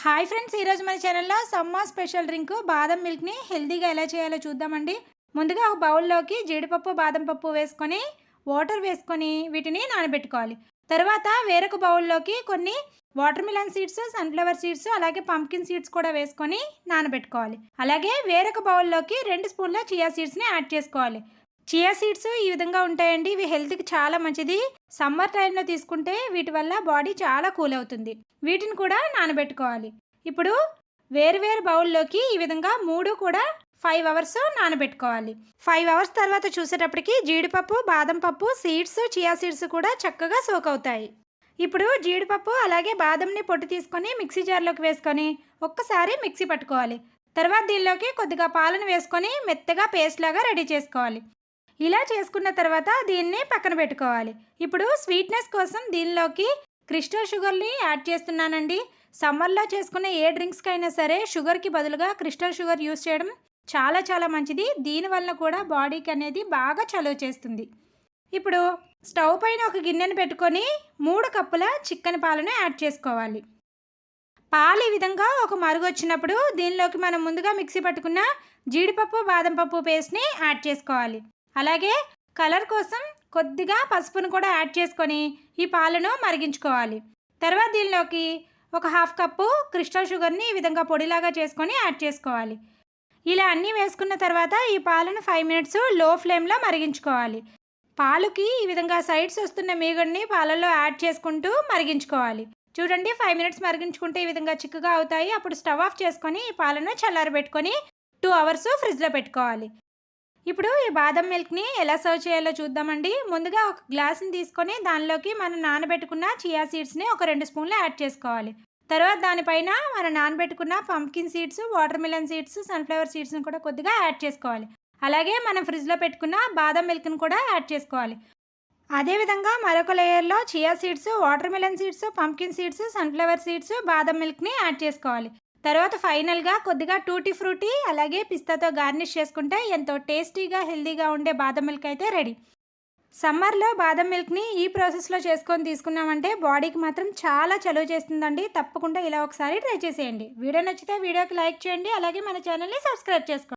Hi friends, ఈరోజు మన ఛానల్లో సమ్మర్ స్పెషల్ డ్రింక్ బాదం మిల్క్ని హెల్తీగా ఎలా చేయాలో చూద్దామండి. ముందుగా ఒక బౌల్లోకి జీడిపప్పు బాదం పప్పు వేసుకొని వాటర్ వేసుకొని వీటిని నానబెట్టుకోవాలి. తర్వాత వేరొక బౌల్లోకి కొన్ని water melon seeds, sunflower seeds, అలాగే పంప్కిన్ సీడ్స్ కూడా వేసుకొని నానబెట్టుకోవాలి. అలాగే వేరొక బౌల్లోకి 2 స్పూన్ల చియా సీడ్స్ని యాడ్ చేసుకోవాలి. చియా సీడ్స్ ఈ విధంగా ఉంటాయండి. ఇవి హెల్త్కి చాలా మంచిది. సమ్మర్ టైంలో తీసుకుంటే వీటి వల్ల బాడీ చాలా కూల్ అవుతుంది. వీటిని కూడా నానబెట్టుకోవాలి. ఇప్పుడు వేరు బౌల్లోకి ఈ విధంగా 3 కూడా 5 అవర్స్ నానబెట్టుకోవాలి. 5 అవర్స్ తర్వాత చూసేటప్పటికి జీడిపప్పు, బాదం పప్పు, సీడ్స్, చియా సీడ్స్ కూడా చక్కగా సోక్ అవుతాయి. ఇప్పుడు జీడిపప్పు అలాగే బాదంని పొట్టు తీసుకొని మిక్సీ జార్లోకి వేసుకొని ఒక్కసారి మిక్సీ పట్టుకోవాలి. తర్వాత దీనిలోకి కొద్దిగా పాలను వేసుకొని మెత్తగా పేస్ట్ లాగా రెడీ చేసుకోవాలి. ఇలా చేసుకున్న తర్వాత దీన్ని పక్కన పెట్టుకోవాలి. ఇప్పుడు స్వీట్నెస్ కోసం దీనిలోకి క్రిస్టల్ షుగర్ని యాడ్ చేస్తున్నానండి. సమ్మర్లో చేసుకునే ఏ డ్రింక్స్కి అయినా సరే షుగర్కి బదులుగా క్రిస్టల్ షుగర్ యూస్ చేయడం చాలా మంచిది. దీనివల్ల కూడా బాడీకి అనేది బాగా చలువ చేస్తుంది. ఇప్పుడు స్టవ్ పైన ఒక గిన్నెను పెట్టుకొని 3 కప్పుల చిక్కని పాలను యాడ్ చేసుకోవాలి. పాలు ఈ విధంగా ఒక మరుగు వచ్చినప్పుడు దీనిలోకి మనం ముందుగా మిక్సీ పట్టుకున్న జీడిపప్పు, బాదం పప్పు పేస్ట్ని యాడ్ చేసుకోవాలి. అలాగే కలర్ కోసం కొద్దిగా పసుపును కూడా యాడ్ చేసుకొని ఈ పాలను మరిగించుకోవాలి. తర్వాత దీనిలోకి ఒక 1/2 కప్పు క్రిస్టల్ షుగర్ని ఈ విధంగా పొడిలాగా చేసుకొని యాడ్ చేసుకోవాలి. ఇలా అన్నీ వేసుకున్న తర్వాత ఈ పాలను 5 మినిట్స్ లో ఫ్లేమ్లో మరిగించుకోవాలి. పాలుకి ఈ విధంగా సైడ్స్ వస్తున్న మీగడని పాలల్లో యాడ్ చేసుకుంటూ మరిగించుకోవాలి. చూడండి, 5 మినిట్స్ మరిగించుకుంటే ఈ విధంగా చిక్కగా అవుతాయి. అప్పుడు స్టవ్ ఆఫ్ చేసుకొని ఈ పాలను చల్లారబెట్టుకొని 2 అవర్స్ ఫ్రిడ్జ్లో పెట్టుకోవాలి. ఇప్పుడు ఈ బాదం మిల్క్ని ఎలా సర్వ్ చేయాలో చూద్దామండి. ముందుగా ఒక గ్లాస్ని తీసుకొని దానిలోకి మనం నానబెట్టుకున్న చియా సీడ్స్ని ఒక 2 స్పూన్లు యాడ్ చేసుకోవాలి. తర్వాత దానిపైన మనం నానబెట్టుకున్న pumpkin seeds, watermelon seeds, sunflower సీడ్స్ని కూడా కొద్దిగా యాడ్ చేసుకోవాలి. అలాగే మనం ఫ్రిడ్జ్లో పెట్టుకున్న బాదం మిల్క్ని కూడా యాడ్ చేసుకోవాలి. అదేవిధంగా మరొక లేయర్లో chia seeds, watermelon seeds, pumpkin seeds, sunflower seeds, బాదం మిల్క్ని యాడ్ చేసుకోవాలి. తర్వాత ఫైనల్గా కొద్దిగా టూటీ ఫ్రూటీ అలాగే పిస్తాతో గార్నిష్ చేసుకుంటే ఎంతో టేస్టీగా హెల్తీగా ఉండే బాదం మిల్క్ అయితే రెడీ. సమ్మర్లో బాదం మిల్క్ని ఈ ప్రాసెస్లో చేసుకొని తీసుకున్నామంటే బాడీకి మాత్రం చాలా చలువ చేస్తుందండి. తప్పకుండా ఇలా ఒకసారి ట్రై చేసేయండి. వీడియో నచ్చితే వీడియోకి లైక్ చేయండి. అలాగే మన ఛానల్ని సబ్స్క్రైబ్ చేసుకోండి.